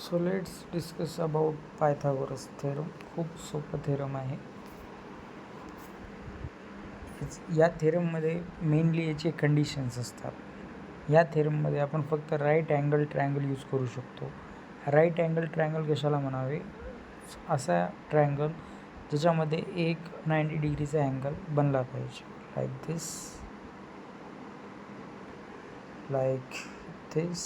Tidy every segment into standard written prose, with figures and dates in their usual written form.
So let's discuss about Pythagoras theorem. खूप सोपं theorem आहे. या थेरममध्ये मेनली याचे कंडिशन्स असतात. या थेरममध्ये आपण फक्त राईट अँगल ट्रायंगल यूज करू शकतो. राईट अँगल ट्रायंगल कशाला म्हणावे? असा ट्रायंगल ज्याच्यामध्ये एक 90 डिग्रीचा अँगल बनला पाहिजे. लाईक दिस.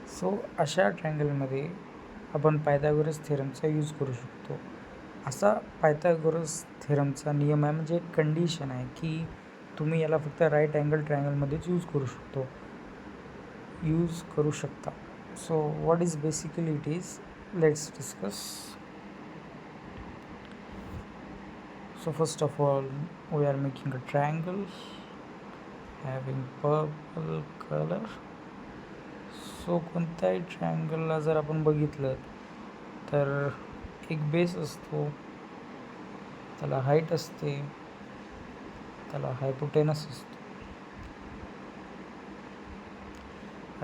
सो अशा ट्रायंगलमध्ये आपण पायथागोरस थेरमचा यूज करू शकतो. असा पायथागोरस थेरमचा नियम आहे, म्हणजे एक कंडिशन आहे की तुम्ही याला फक्त राईट अँगल ट्रायंगलमध्येच यूज करू शकता. So what is basically it is, let's discuss. So first of all, we are making a triangle having purple color. So कोणत्याही ट्रायंगलला जर आपण बघितलं तर एक बेस असतो, त्याला हाईट असते, त्याला हायपोटेनस असतो.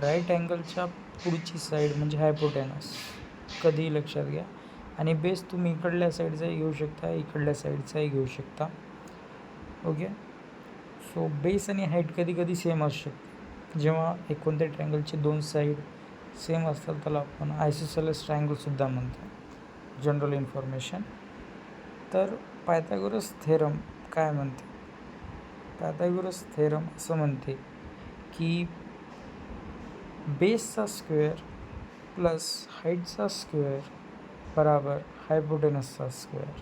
राईट अँगलच्या पुढची साईड म्हणजे हायपोटेनस, कधीही लक्षात घ्या. आणि बेस तुम्ही इकडल्या साईडचाही घेऊ शकता, इकडल्या साईडचाही घेऊ शकता. ओके. सो बेस आणि हाईट कधी कधी सेम असू शकते. जेव्हा एक कोणत्या ट्रायंगलचे दोन साईड सेम असतात त्याला आपण आयसोसेलेस ट्रायंगलसुद्धा म्हणतो. General information. तर पायथागोरस थेरम काय म्हणते? पायथागोरस थेरम असं म्हणते की बेसचा स्क्वेअर प्लस हाईटचा स्क्वेअर बराबर हायपोटेनसचा स्क्वेअर.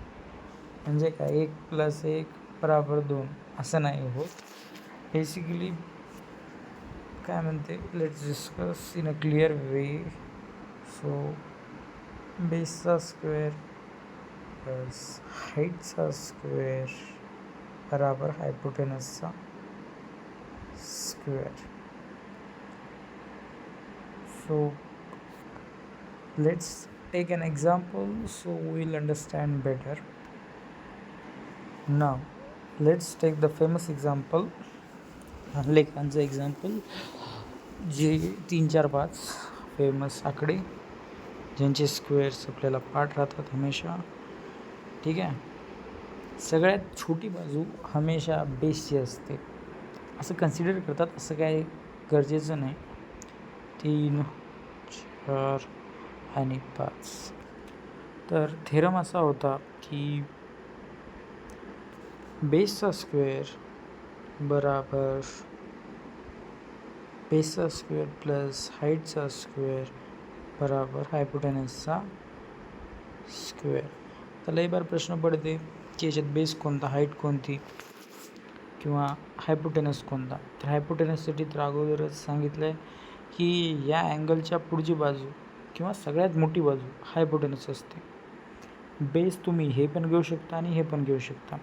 म्हणजे काय, 1 + 1 = 2 असं नाही होत. बेसिकली काय म्हणते, let's discuss in a clear way. So बेसचा स्क्वेअर प्लस हाईटचा स्क्वेअर बराबर हायपोटेनसचा square. So let's take an example so we'll understand better. Now let's take the famous example, लेखांचं एक्झाम्पल, जे 3, 4, 5 फेमस आकडे ज्यांचे स्क्वेअर्स आपल्याला पाठ राहतात हमेशा. ठीक आहे. सगळ्यात छोटी बाजू हमेशा बेसची असते असं कन्सिडर करतात. असं काय गरजेचं नाही. 3, 4 आणि 5. तर थेरम असा होता की बेसचा स्क्वेअर बराबर बेसचा स्क्वेअर प्लस हाईटचा स्क्वेअर बराबर हायपोटेनसचा स्क्वेअर. तर लई बार प्रश्न पडते की याच्यात बेस कोणता, हाईट कोणती किंवा हायपोटेनस कोणता. तर हायपोटेनससाठी तर अगोदरच सांगितलं आहे की या अँगलच्या पुढची बाजू किंवा सगळ्यात मोठी बाजू हायपोटेनस असते. बेस तुम्ही हे पण घेऊ शकता आणि हे पण घेऊ शकता.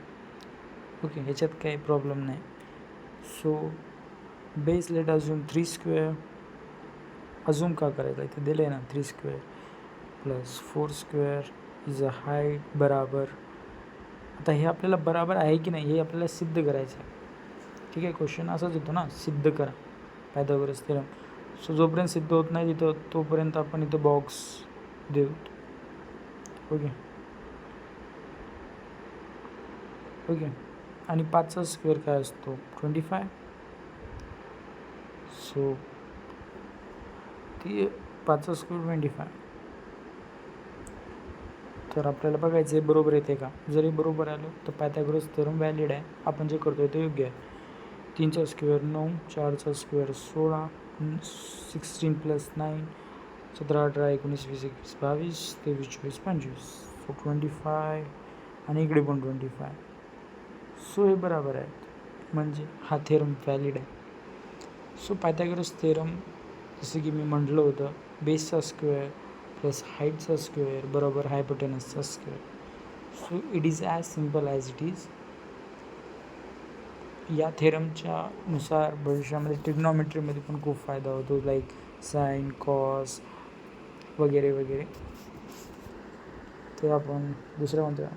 ओके, ह्याच्यात काही प्रॉब्लेम नाही. सो बेस लेट अजून 3 स्क्वेअर. अजून का करायचं, इथे दिलं आहे ना 3 square plus 4 square is a height बराबर. आता हे आपल्याला बराबर आहे की नाही हे आपल्याला सिद्ध करायचं आहे. ठीक आहे, क्वेश्चन असाच येतो ना, सिद्ध करा पायथागोरस थेरम. सो जोपर्यंत सिद्ध होत नाही तोपर्यंत आपण इथं बॉक्स देऊ. ओके. आणि 5चा स्क्वेअर काय असतो? 25. सो ती 5चा स्क्वेअर 25. तर आपल्याला बघायचं आहे बरोबर येते का. जरी बरोबर आलं तर पायथागोरस थेरम व्हॅलिड आहे. आपण जे करतोय ते योग्य आहे. 3चा स्क्वेअर 9, 4चा स्क्वेअर 16, 16 + 9 17, 18, 19, 20, 21, 22, 23, 24, 25. सो 25 आणि इकडे पण 25. सो हे बरोबर आहे, म्हणजे हा थेरम व्हॅलिड आहे. सो पायथागोरस थेरम जसं की मी म्हटलं होतं, बेसचा स्क्वेअर प्लस हाईटचा स्क्वेअर बरोबर हायपोटेनसचा square. So it is as simple as it is. या थेरमच्या नुसार भविष्यामध्ये ट्रिग्नॉमेट्रीमध्ये पण खूप फायदा होतो, लाईक साईन, कॉस वगैरे वगैरे. ते आपण दुसऱ्या कोणत्या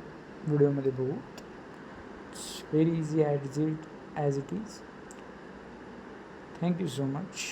व्हिडिओमध्ये बघू. It's very easy as it is. Thank you so much.